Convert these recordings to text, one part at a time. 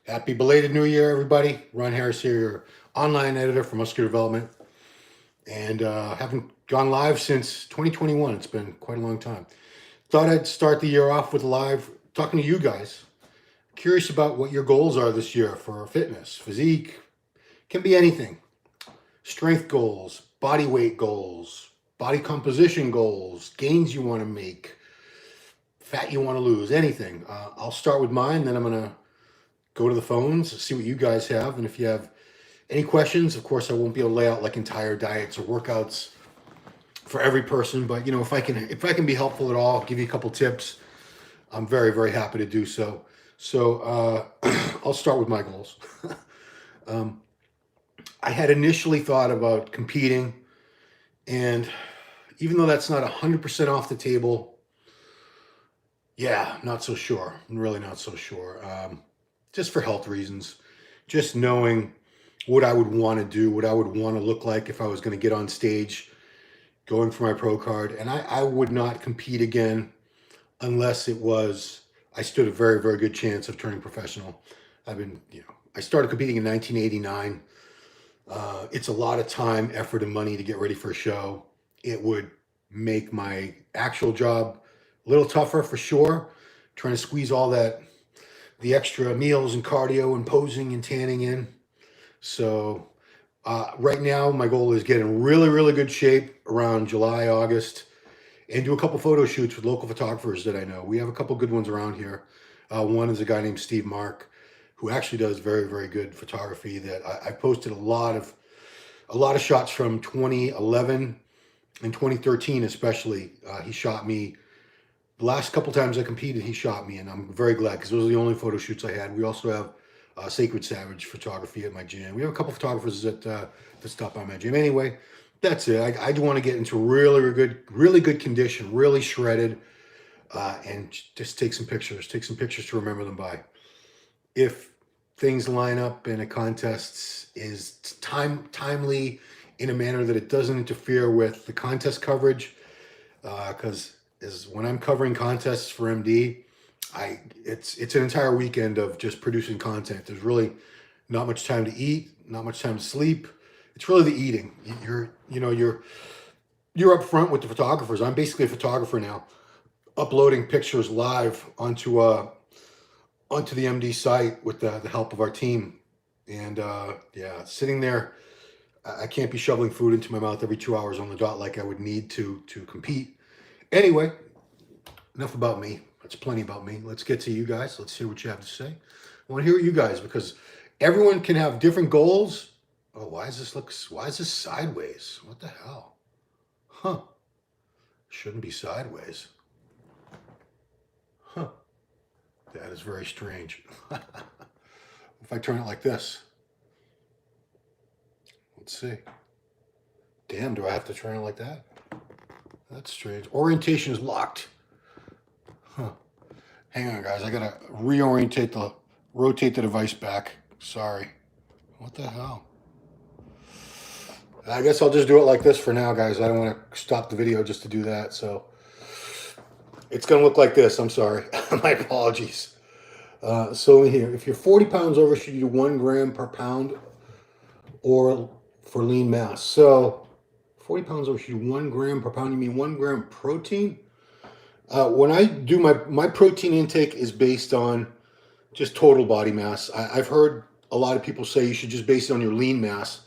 Happy belated New Year, everybody. Ron Harris here, your online editor for Muscular Development. And haven't gone live since 2021. It's been quite a long time. Thought I'd start the year off with a live talking to you guys. Curious about what your goals are this year for fitness, physique, can be anything. Strength goals, body weight goals, body composition goals, gains you want to make, fat you want to lose, anything. I'll start with mine, then I'm going to go to the phones, see what you guys have, and if you have any questions, of course, I won't be able to lay out like entire diets or workouts for every person, but if I can be helpful at all, give you a couple tips, I'm very, very happy to do so. So I'll start with my goals. I had initially thought about competing, and even though that's not 100% off the table, yeah, not so sure. I'm really not so sure. Just for health reasons, just knowing what I would want to do, what I would want to look like if I was going to get on stage going for my pro card. And I would not compete again unless I stood a very, very good chance of turning professional. I started competing in 1989. It's a lot of time, effort, and money to get ready for a show. It would make my actual job a little tougher for sure, trying to squeeze all the extra meals and cardio and posing and tanning in. So right now, my goal is get in really, really good shape around July, August, and do a couple photo shoots with local photographers that I know. We have a couple good ones around here. One is a guy named Steve Mark, who actually does very, very good photography. That I posted a lot of shots from 2011 and 2013, especially. He shot me. The last couple times I competed, he shot me, and I'm very glad because those are the only photo shoots I had. We also have Sacred Savage photography at my gym. We have a couple photographers that stop by my gym. Anyway, that's it. I do want to get into really good condition, really shredded, and just take some pictures. Take some pictures to remember them by. If things line up and a contest is timely in a manner that it doesn't interfere with the contest coverage, because is when I'm covering contests for MD, it's an entire weekend of just producing content. There's really not much time to eat, not much time to sleep. It's really the eating. You're up front with the photographers. I'm basically a photographer now, uploading pictures live onto the MD site with the help of our team. And yeah, sitting there, I can't be shoveling food into my mouth every 2 hours on the dot like I would need to compete. Anyway, enough about me. That's plenty about me. Let's get to you guys. Let's hear what you have to say. I want to hear what you guys, because everyone can have different goals. Oh, why is this sideways? What the hell? Huh. Shouldn't be sideways. Huh. That is very strange. If I turn it like this. Let's see. Damn, do I have to turn it like that? That's strange. Orientation is locked. Huh. Hang on, guys. I gotta rotate the device back. Sorry. What the hell? I guess I'll just do it like this for now, guys. I don't want to stop the video just to do that. So it's gonna look like this. I'm sorry. My apologies. So here, if you're 40 pounds over, should you do 1 gram per pound or for lean mass? So 40 pounds over, should you do 1 gram per pound? You mean 1 gram protein? When I do my protein intake is based on just total body mass. I've heard a lot of people say you should just base it on your lean mass.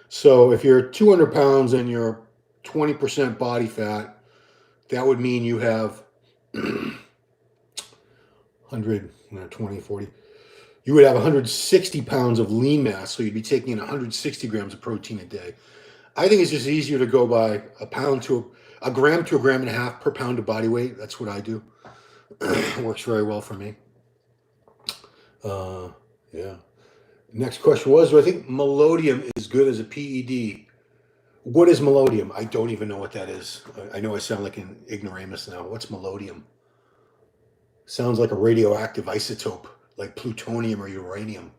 So if you're 200 pounds and you're 20% body fat, that would mean you have 100, 20, 40. You would have 160 pounds of lean mass, so you'd be taking in 160 grams of protein a day. I think it's just easier to go by a gram to a gram and a half per pound of body weight. That's what I do. It works very well for me. Yeah. Next question was, do I think melodium is good as a PED? What is melodium? I don't even know what that is. I know I sound like an ignoramus now. What's melodium? Sounds like a radioactive isotope, like plutonium or uranium.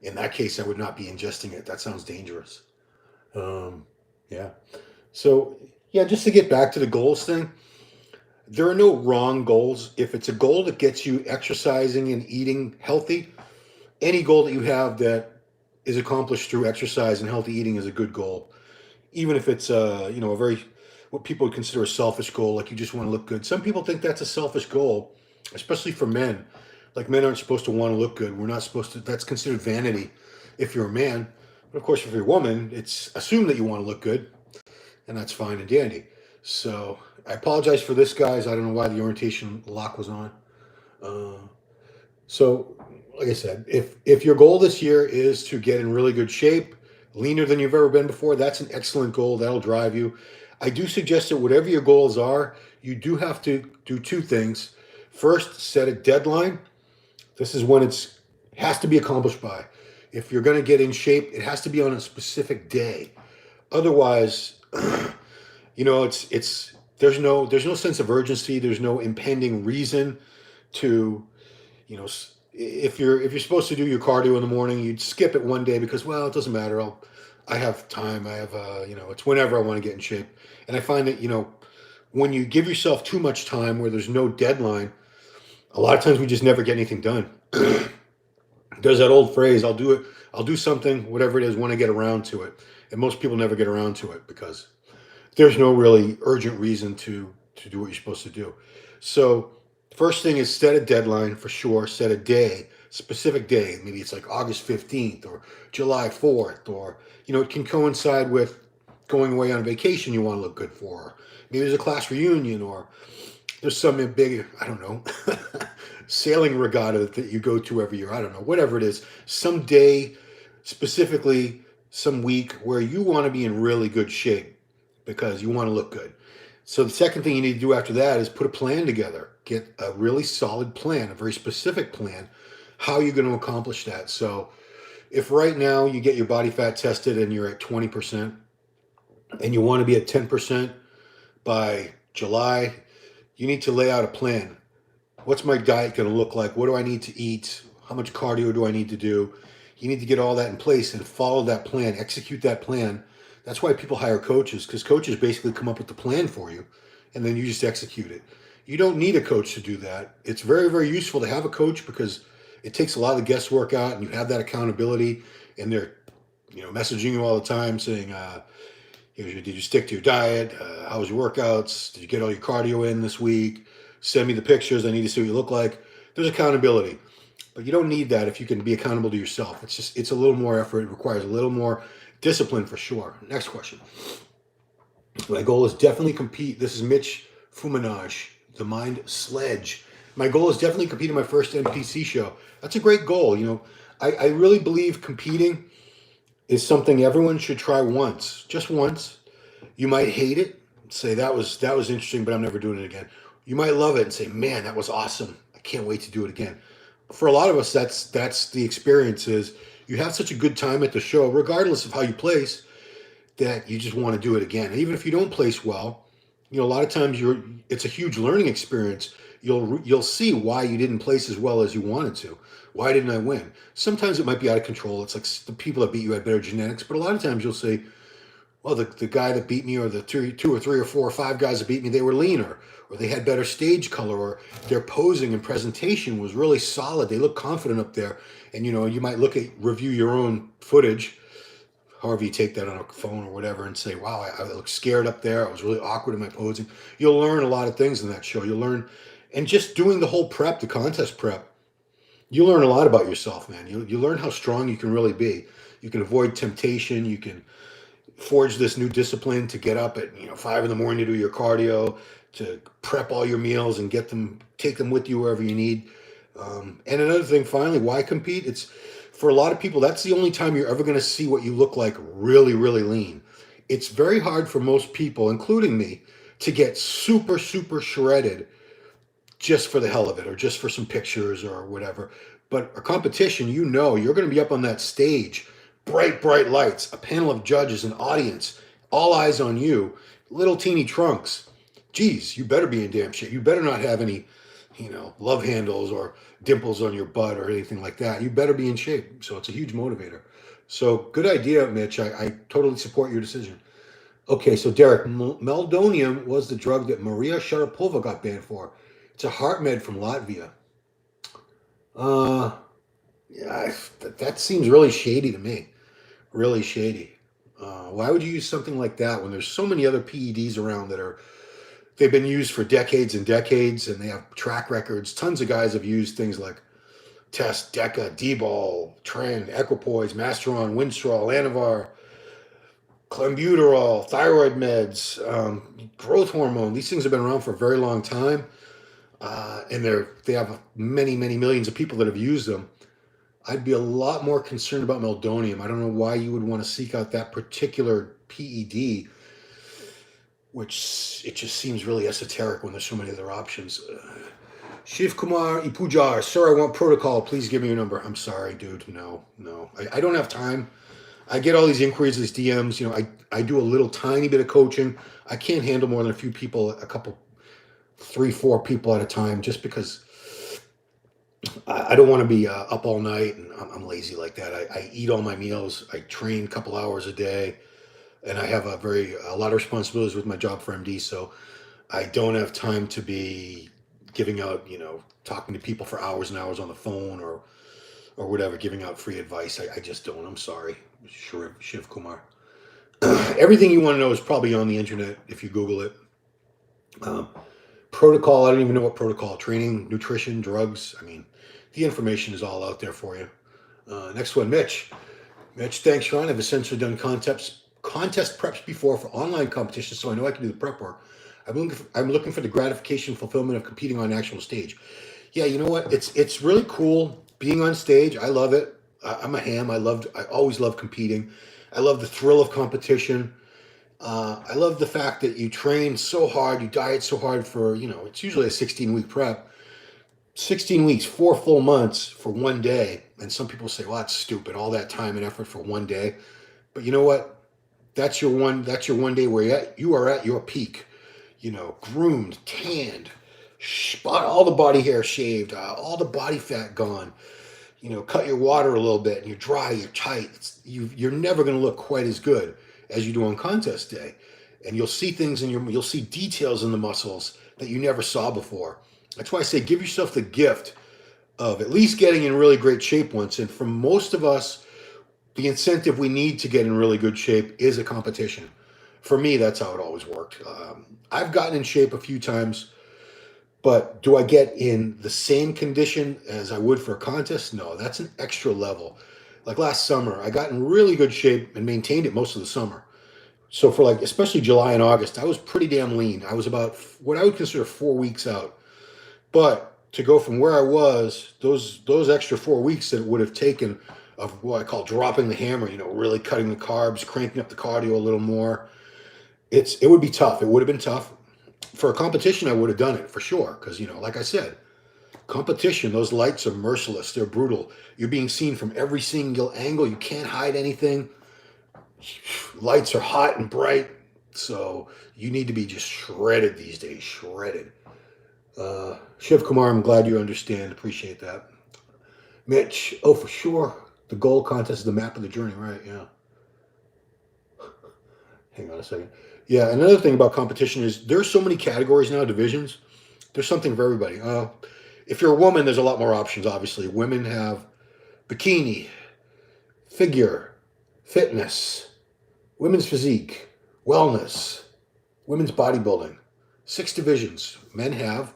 In that case, I would not be ingesting it. That sounds dangerous. Yeah. So, yeah, just to get back to the goals thing, there are no wrong goals. If it's a goal that gets you exercising and eating healthy, any goal that you have that is accomplished through exercise and healthy eating is a good goal, even if it's a very what people would consider a selfish goal, like you just want to look good. Some people think that's a selfish goal, especially for men. Like men aren't supposed to want to look good. We're not supposed to. That's considered vanity if you're a man. But of course, if you're a woman, it's assumed that you want to look good, and that's fine and dandy. So I apologize for this, guys. I don't know why the orientation lock was on. Uh, so, like I said, if your goal this year is to get in really good shape, leaner than you've ever been before, that's an excellent goal. That'll drive you. I do suggest that whatever your goals are, you do have to do two things. First, set a deadline. This is when it's has to be accomplished by. If you're going to get in shape, it has to be on a specific day. Otherwise, it's there's no sense of urgency. There's no impending reason to if you're supposed to do your cardio in the morning, you'd skip it one day because, well, it doesn't matter. I have time. I have it's whenever I want to get in shape. And I find that when you give yourself too much time where there's no deadline, a lot of times we just never get anything done. There's that old phrase, I'll do it, I'll do something, whatever it is, when I get around to it. And most people never get around to it because there's no really urgent reason to do what you're supposed to do. So first thing is set a deadline for sure. Set a day, specific day. Maybe it's like August 15th or July 4th, or it can coincide with going away on vacation you want to look good for. Maybe there's a class reunion, or there's some big, I don't know, sailing regatta that you go to every year. I don't know, whatever it is. Some day, specifically some week where you want to be in really good shape because you want to look good. So the second thing you need to do after that is put a plan together. Get a really solid plan, a very specific plan, how you're going to accomplish that. So if right now you get your body fat tested and you're at 20% and you want to be at 10% by July, you need to lay out a plan. What's my diet going to look like? What do I need to eat? How much cardio do I need to do? You need to get all that in place and follow that plan, execute that plan. That's why people hire coaches, because coaches basically come up with the plan for you and then you just execute it. You don't need a coach to do that. It's very, very useful to have a coach because it takes a lot of the guesswork out and you have that accountability, and they're messaging you all the time saying, did you stick to your diet? How was your workouts? Did you get all your cardio in this week? Send me the pictures. I need to see what you look like. There's accountability. But you don't need that if you can be accountable to yourself. It's a little more effort. It requires a little more discipline for sure. Next question. My goal is definitely compete. This is Mitch Fuminage, the Mind Sledge. My goal is definitely compete in my first NPC show. That's a great goal. I really believe competing is something everyone should try once, just once. You might hate it, say that was interesting, but I'm never doing it again. You might love it and say, man, that was awesome. I can't wait to do it again. For a lot of us, that's the experience. Is you have such a good time at the show, regardless of how you place, that you just want to do it again. And even if you don't place well, a lot of times it's a huge learning experience. You'll see why you didn't place as well as you wanted to. Why didn't I win? Sometimes it might be out of control. It's like the people that beat you had better genetics, but a lot of times you'll say, well, the guy that beat me, or the two or three or four or five guys that beat me, they were leaner, or they had better stage color, or their posing and presentation was really solid. They look confident up there. And you might review your own footage, however you take that on a phone or whatever, and say, wow, I looked scared up there. I was really awkward in my posing. You'll learn a lot of things in that show. You'll learn, and just doing the whole prep, the contest prep, you learn a lot about yourself, man. You learn how strong you can really be. You can avoid temptation. You can forge this new discipline to get up at 5 in the morning to do your cardio, to prep all your meals and take them with you wherever you need. And another thing, finally, why compete? It's for a lot of people, that's the only time you're ever going to see what you look like really, really lean. It's very hard for most people, including me, to get super, super shredded just for the hell of it, or just for some pictures or whatever. But a competition, you're going to be up on that stage, bright, bright lights, a panel of judges, an audience, all eyes on you, little teeny trunks. Geez, you better be in damn shape. You better not have any, love handles or dimples on your butt or anything like that. You better be in shape. So it's a huge motivator. So good idea, Mitch. I totally support your decision. Okay, so Derek, meldonium was the drug that Maria Sharapova got banned for. It's a heart med from Latvia. Yeah, that seems really shady to me. Really shady. Why would you use something like that when there's so many other PEDs around that are they've been used for decades and decades, and they have track records. Tons of guys have used things like Test, Deca, D-Ball, Trend, Equipoise, Masteron, Winstrol, Anavar, Clenbuterol, thyroid meds, growth hormone. These things have been around for a very long time, and they have many, many millions of people that have used them. I'd be a lot more concerned about meldonium. I don't know why you would want to seek out that particular PED, which it just seems really esoteric when there's so many other options. Shiv Kumar Ipujar, sir, I want protocol. Please give me your number. I'm sorry, dude. No, no. I don't have time. I get all these inquiries, these DMs. I do a little tiny bit of coaching. I can't handle more than a few people, a couple, 3, 4 people at a time, just because I don't want to be up all night, and I'm lazy like that. I eat all my meals. I train a couple hours a day, and I have a lot of responsibilities with my job for MD. So I don't have time to be giving out, talking to people for hours and hours on the phone or whatever, giving out free advice. I just don't. I'm sorry, Shiv Kumar. Everything you want to know is probably on the internet if you Google it. Um, Protocol, I don't even know what protocol. Training, nutrition, drugs. I mean, the information is all out there for you. Next one, Mitch. Mitch, thanks, Sean. I've essentially done contest preps before for online competitions, so I know I can do the prep work. I'm looking for the gratification, fulfillment of competing on an actual stage. Yeah, you know what? It's really cool being on stage. I love it. I'm a ham. I always love competing. I love the thrill of competition. I love the fact that you train so hard, you diet so hard for, it's usually a 16-week prep. 16 weeks, 4 full months for one day. And some people say, well, that's stupid. All that time and effort for one day. But you know what? That's your one day where you are at your peak. Groomed, tanned, all the body hair shaved, all the body fat gone. Cut your water a little bit, and you're dry, you're tight. You're never going to look quite as good as you do on contest day, and you'll see things you'll see details in the muscles that you never saw before. That's why I say give yourself the gift of at least getting in really great shape once. And for most of us, the incentive we need to get in really good shape is a competition. For me, that's how it always worked. I've gotten in shape a few times, but do I get in the same condition as I would for a contest? No, that's an extra level. Like last summer, I got in really good shape and maintained it most of the summer. So for especially July and August, I was pretty damn lean. I was about what I would consider 4 weeks out. But to go from where I was, those extra 4 weeks that it would have taken of what I call dropping the hammer, really cutting the carbs, cranking up the cardio a little more, it would be tough. It would have been tough. For a competition, I would have done it for sure. Because, like I said, competition, those lights are merciless. They're brutal. You're being seen from every single angle. You can't hide anything. Lights are hot and bright. So you need to be just shredded these days. Shredded. Shiv Kumar, I'm glad you understand. Appreciate that. Mitch, oh, for sure. The goal contest is the map of the journey, right? Yeah. Hang on a second. Yeah, another thing about competition is there's so many categories now, divisions. There's something for everybody. If you're a woman, there's a lot more options, obviously. Women have bikini, figure, fitness, women's physique, wellness, women's bodybuilding. 6 divisions. Men have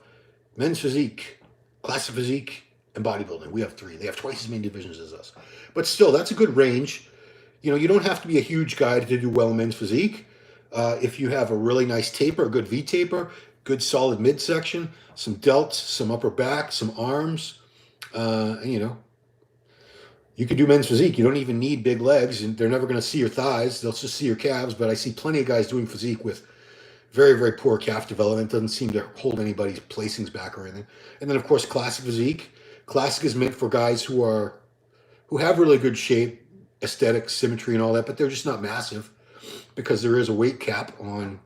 men's physique, classic physique, and bodybuilding. We have 3. They have twice as many divisions as us. But still, that's a good range. You don't have to be a huge guy to do well in men's physique. If you have a really nice taper, a good V taper, good solid midsection, some delts, some upper back, some arms, and you can do men's physique. You don't even need big legs, and they're never going to see your thighs. They'll just see your calves. But I see plenty of guys doing physique with very, very poor calf development. Doesn't seem to hold anybody's placings back or anything. And then, of course, classic physique. Classic is meant for guys who have really good shape, aesthetic, symmetry, and all that, but they're just not massive because there is a weight cap on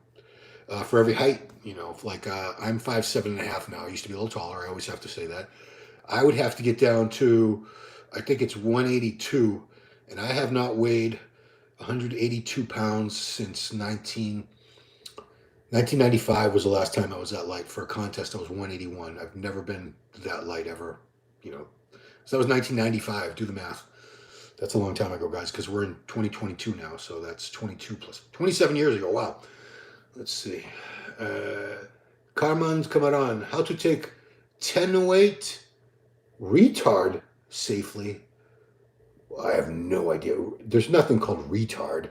for every height. I'm 5'7.5" now. I used to be a little taller. I always have to say that. I would have to get down to, I think it's 182, and I have not weighed 182 pounds since 1995 was the last time I was that light. For a contest, I was 181. I've never been that light ever, So that was 1995. Do the math. That's a long time ago, guys, because we're in 2022 now. So that's 22 plus 27 years ago. Wow. Let's see. Carmen Camaran. How to take 10-weight retard safely. I have no idea. There's nothing called retard.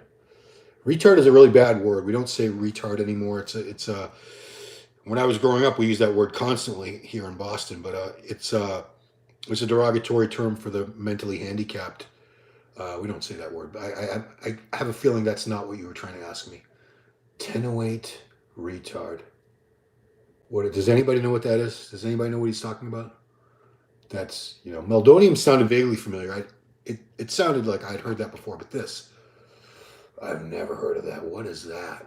Retard is a really bad word. We don't say retard anymore. It's a. When I was growing up, we used that word constantly here in Boston, but it's a derogatory term for the mentally handicapped. We don't say that word, but I have a feeling that's not what you were trying to ask me. 10-weight retard. What does anybody know what that is? Does anybody know what he's talking about? That's Meldonium sounded vaguely familiar. It sounded like I'd heard that before, but this I've never heard of that. What is that?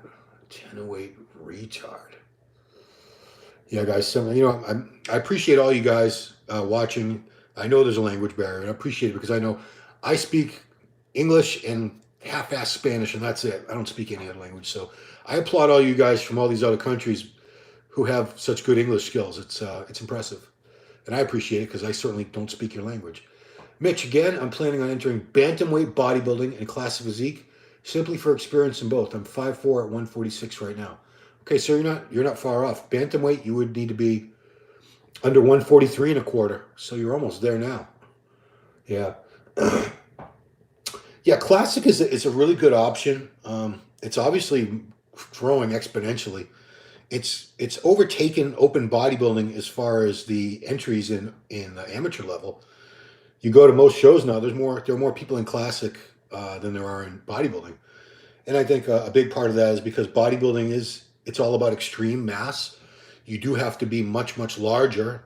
10-weight retard. Yeah, guys. I appreciate all you guys watching. I know there's a language barrier, and I appreciate it because I know I speak English and half-assed Spanish, and that's it. I don't speak any other language, so I applaud all you guys from all these other countries who have such good English skills. It's impressive, and I appreciate it because I certainly don't speak your language. Mitch, again, I'm planning on entering bantamweight bodybuilding and classic physique simply for experience in both. I'm 5'4" at 146 right now. Okay, so you're not far off. Bantamweight, you would need to be under 143 and a quarter. So you're almost there now. Yeah. Yeah, classic is a really good option. It's obviously growing exponentially. It's overtaken open bodybuilding as far as the entries in the amateur level. You go to most shows now, there are more people in classic than there are in bodybuilding. And I think a big part of that is because bodybuilding it's all about extreme mass. You do have to be much, much larger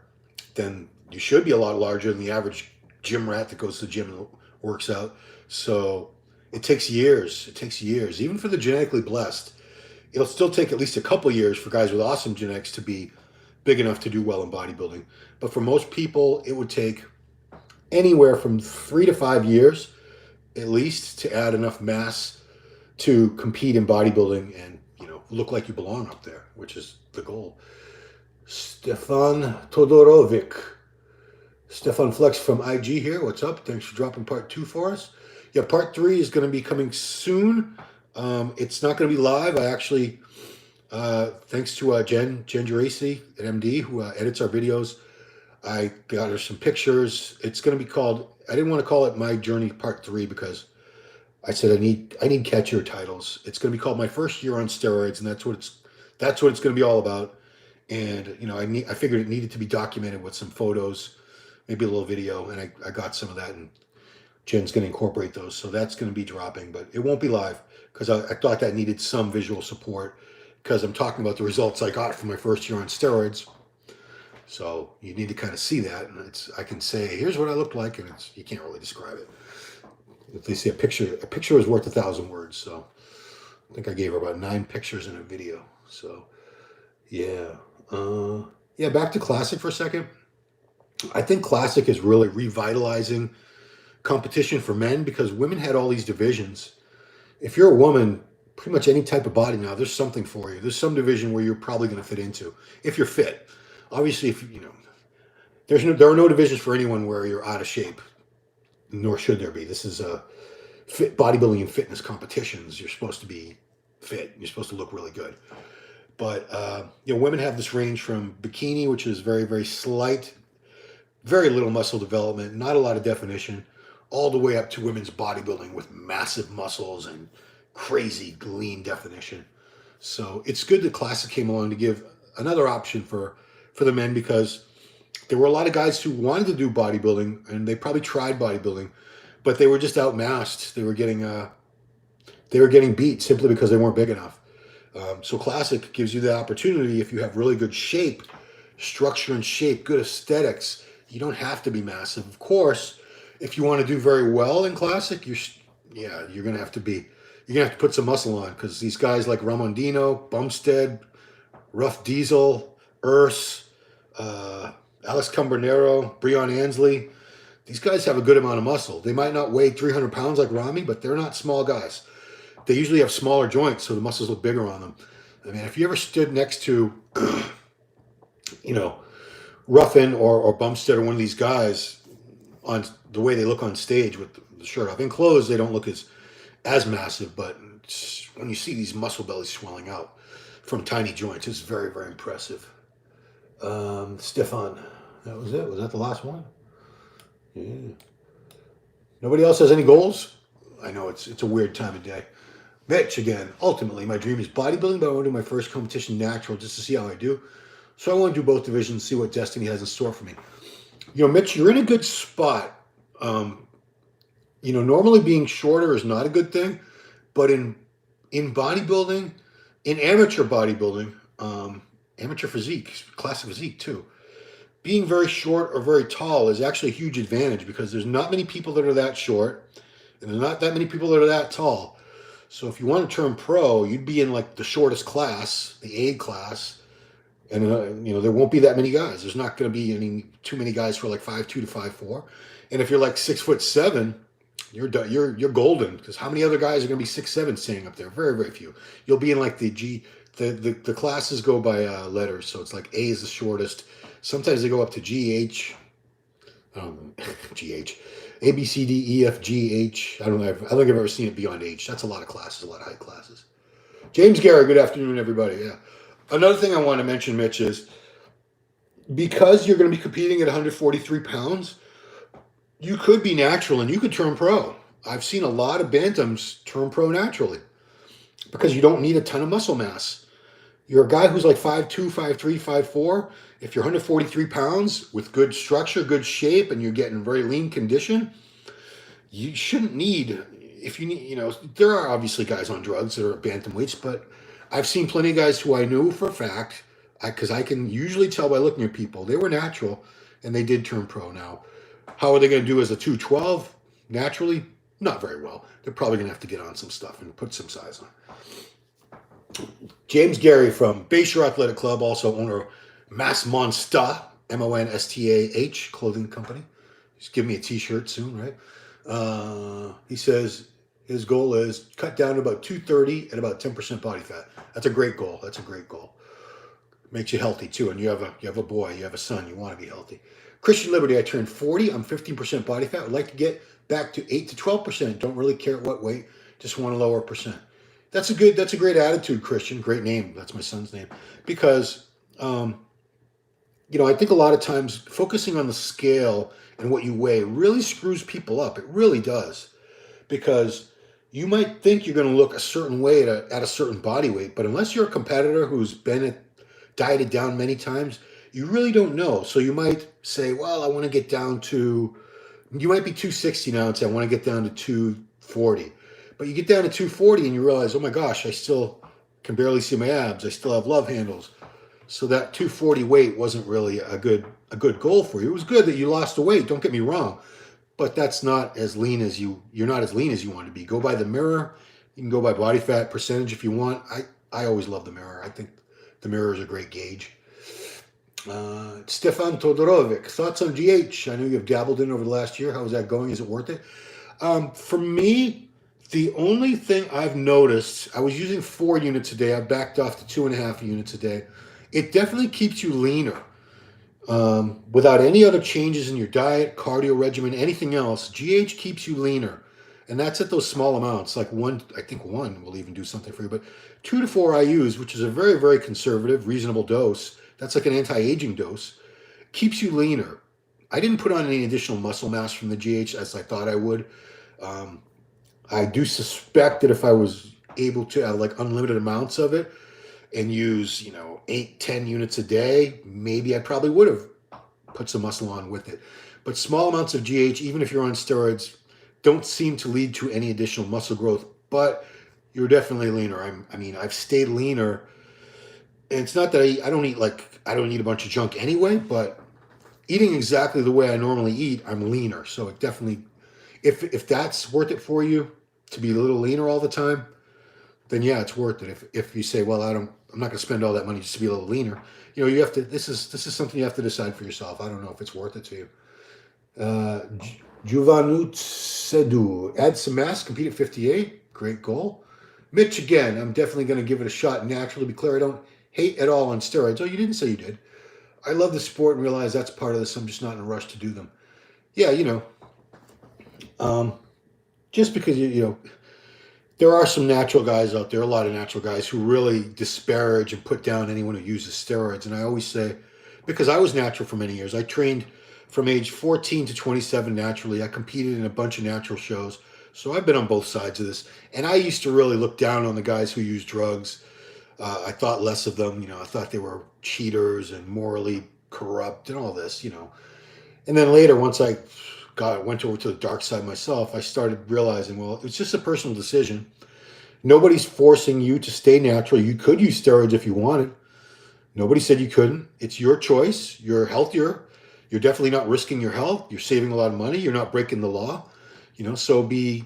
than you should be, a lot larger than the average gym rat that goes to the gym and works out. So it takes years. It takes years. Even for the genetically blessed, it'll still take at least a couple years for guys with awesome genetics to be big enough to do well in bodybuilding. But for most people, it would take anywhere from 3 to 5 years at least to add enough mass to compete in bodybuilding and look like you belong up there, which is the goal. Stefan Todorovic. Stefan Flex from IG here. What's up? Thanks for dropping part 2 for us. Yeah, part 3 is going to be coming soon. It's not going to be live. I actually, thanks to Jen Geraci at MD, who edits our videos, I got her some pictures. It's going to be called, I didn't want to call it My Journey Part 3 because I said I need catchier titles. It's going to be called My First Year on Steroids, and that's what it's going to be all about. And I figured it needed to be documented with some photos, maybe a little video, and I got some of that, and Jen's going to incorporate those. So that's going to be dropping, but it won't be live because I thought that needed some visual support because I'm talking about the results I got from my first year on steroids. So you need to kind of see that, and I can say, here's what I looked like, and you can't really describe it. If they see a picture is worth 1,000 words. So I think I gave her about 9 pictures in a video. So yeah. Back to classic for a second. I think classic is really revitalizing competition for men because women had all these divisions. If you're a woman, pretty much any type of body now, there's something for you. There's some division where you're probably going to fit into if you're fit. Obviously, if there are no divisions for anyone where you're out of shape, nor should there be. This is a fit bodybuilding and fitness competitions. You're supposed to be fit. You're supposed to look really good. But women have this range from bikini, which is very, very slight, very little muscle development, not a lot of definition, all the way up to women's bodybuilding with massive muscles and crazy lean definition. So it's good that Classic came along to give another option for the men because there were a lot of guys who wanted to do bodybuilding and they probably tried bodybuilding, but they were just outmassed. They were getting beat simply because they weren't big enough. So Classic gives you the opportunity if you have really good shape, structure and shape, good aesthetics. You don't have to be massive. Of course, if you want to do very well in Classic, you're gonna have to put some muscle on because these guys like Ramondino, Bumstead, Rough Diesel, Urs, Alex Cambronero, Breon Ansley, these guys have a good amount of muscle. They might not weigh 300 pounds like Rami, but they're not small guys. They usually have smaller joints, so the muscles look bigger on them. I mean, if you ever stood next to, Ruffin or Bumstead or one of these guys, on the way they look on stage with the shirt off. In clothes, they don't look as massive, but when you see these muscle bellies swelling out from tiny joints, it's very, very impressive. Stefan, that was it. Was that the last one? Yeah. Nobody else has any goals? I know it's a weird time of day. Mitch again. Ultimately, my dream is bodybuilding, but I want to do my first competition natural just to see how I do. So I want to do both divisions, see what destiny has in store for me. Mitch, you're in a good spot. Normally being shorter is not a good thing, but in bodybuilding, in amateur bodybuilding, amateur physique, classic physique too, being very short or very tall is actually a huge advantage because there's not many people that are that short, and there's not that many people that are that tall. So if you want to turn pro, you'd be in like the shortest class, the A class, and there won't be that many guys. There's not going to be too many guys for like 5'2" to 5'4", and if you're like 6'7", you're golden because how many other guys are going to be 6'7" standing up there? Very, very few. You'll be in like the the classes go by letters, so it's like A is the shortest. Sometimes they go up to GH. GH. A, B, C, D, E, F, G, H. I don't think I've ever seen it beyond H. That's a lot of classes, a lot of height classes. James Gary, good afternoon, everybody. Yeah. Another thing I want to mention, Mitch, is because you're going to be competing at 143 pounds, you could be natural and you could turn pro. I've seen a lot of bantams turn pro naturally because you don't need a ton of muscle mass. You're a guy who's like 5'2", 5'3", 5'4". If you're 143 pounds with good structure, good shape, and you're getting very lean condition, you shouldn't need, if you need, there are obviously guys on drugs that are bantamweights, but I've seen plenty of guys who I knew for a fact, because I can usually tell by looking at people, they were natural and they did turn pro. Now, how are they going to do as a 212 naturally? Not very well. They're probably going to have to get on some stuff and put some size on. James Gary from Bayshore Athletic Club, also owner of Mas Monsta, Monstah clothing company. He's giving me a t-shirt soon, right? He says his goal is cut down to about 230 and about 10% body fat. That's a great goal. Makes you healthy too. And you have a boy, you have a son, you want to be healthy. Christian Liberty, I turned 40. I'm 15% body fat. Would like to get back to 8 to 12%. Don't really care at what weight. Just want a lower percent. That's a great attitude, Christian. Great name. That's my son's name. Because, I think a lot of times focusing on the scale and what you weigh really screws people up. It really does. Because you might think you're going to look a certain way at a certain body weight, but unless you're a competitor who's been dieted down many times, you really don't know. So you might say, well, I want to get down to, you might be 260 now and say, I want to get down to 240. But you get down to 240 and you realize, oh my gosh, I still can barely see my abs. I still have love handles. So that 240 weight wasn't really a good goal for you. It was good that you lost the weight. Don't get me wrong, but that's not as lean as you're not as lean as you want to be. Go by the mirror. You can go by body fat percentage if you want. I always love the mirror. I think the mirror is a great gauge. Stefan Todorovic, thoughts on GH? I know you've dabbled in over the last year. How is that going? Is it worth it? For me, the only thing I've noticed, I was using 4 units a day. I backed off to 2.5 units a day. It definitely keeps you leaner. Without any other changes in your diet, cardio regimen, anything else, GH keeps you leaner. And that's at those small amounts, like I think one will even do something for you, but 2 to 4 IUs, which is a very, very conservative, reasonable dose. That's like an anti-aging dose. Keeps you leaner. I didn't put on any additional muscle mass from the GH as I thought I would. I do suspect that if I was able to have like unlimited amounts of it and use, 8, 10 units a day, maybe I probably would have put some muscle on with it. But small amounts of GH, even if you're on steroids, don't seem to lead to any additional muscle growth, but you're definitely leaner. I've stayed leaner. And it's not that I don't eat a bunch of junk anyway, but eating exactly the way I normally eat, I'm leaner. So it definitely, if that's worth it for you to be a little leaner all the time, then yeah, it's worth it. If you say, well, I'm not going to spend all that money just to be a little leaner, you have to. This is something you have to decide for yourself. I don't know if it's worth it to you. Juvanut Sedu, add some mass, compete at 58. Great goal. Mitch again. I'm definitely going to give it a shot naturally. To be clear, I don't hate at all on steroids. Oh, you didn't say you did. I love the sport and realize that's part of this. I'm just not in a rush to do them. Yeah, Just because there are some natural guys out there, a lot of natural guys who really disparage and put down anyone who uses steroids. And I always say, because I was natural for many years, I trained from age 14 to 27 naturally. I competed in a bunch of natural shows. So I've been on both sides of this. And I used to really look down on the guys who use drugs. I thought less of them. I thought they were cheaters and morally corrupt and all this. And then later, once I went over to the dark side myself, I started realizing, well, it's just a personal decision. Nobody's forcing you to stay natural. You could use steroids if you wanted. Nobody said you couldn't. It's your choice. You're healthier. You're definitely not risking your health. You're saving a lot of money. You're not breaking the law. So be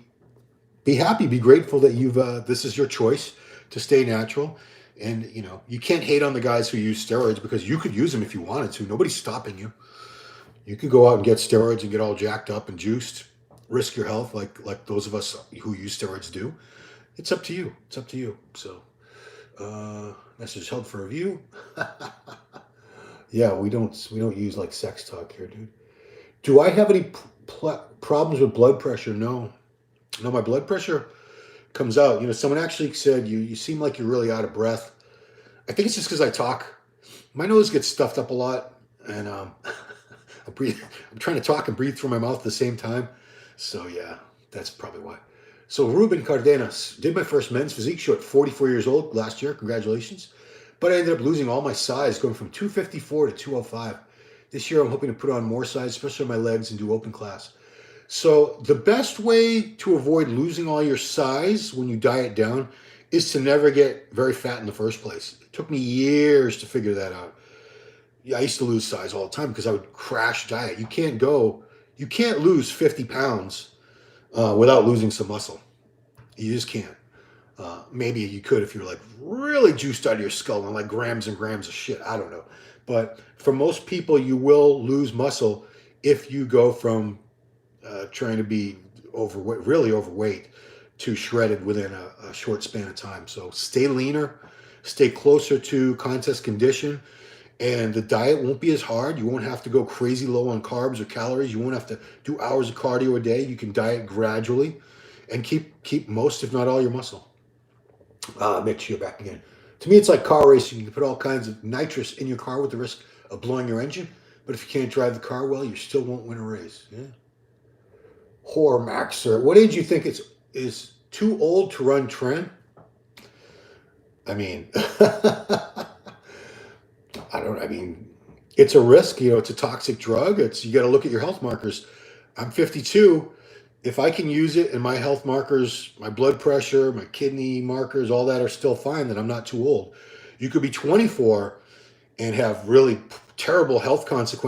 happy. Be grateful that this is your choice to stay natural. And you can't hate on the guys who use steroids because you could use them if you wanted to. Nobody's stopping you. You could go out and get steroids and get all jacked up and juiced, risk your health like those of us who use steroids do. It's up to you. It's up to you. So, message held for review. Yeah, we don't use like sex talk here, dude. Do I have any problems with blood pressure? No, my blood pressure comes out. Someone actually said you seem like you're really out of breath. I think it's just because I talk. My nose gets stuffed up a lot, and I'm trying to talk and breathe through my mouth at the same time. So yeah, that's probably why. So Ruben Cardenas did my first men's physique show at 44 years old last year. Congratulations. But I ended up losing all my size, going from 254 to 205. This year I'm hoping to put on more size, especially on my legs, and do open class. So the best way to avoid losing all your size when you diet down is to never get very fat in the first place. It took me years to figure that out. Yeah, I used to lose size all the time because I would crash diet. You can't lose 50 pounds without losing some muscle. You just can't. Maybe you could if you're like really juiced out of your skull and like grams and grams of shit. I don't know. But for most people, you will lose muscle if you go from trying to be overweight, really overweight, to shredded within a short span of time. So stay leaner, stay closer to contest condition. And the diet won't be as hard. You won't have to go crazy low on carbs or calories. You won't have to do hours of cardio a day. You can diet gradually and keep most, if not all, your muscle. Mitch, you're back again. To me, it's like car racing. You can put all kinds of nitrous in your car with the risk of blowing your engine. But if you can't drive the car well, you still won't win a race. Yeah. Whore Maxer. What age do you think is too old to run trend? I mean... it's a risk, it's a toxic drug. You got to look at your health markers. I'm 52. If I can use it and my health markers, my blood pressure, my kidney markers, all that are still fine, then I'm not too old. You could be 24 and have really terrible health consequences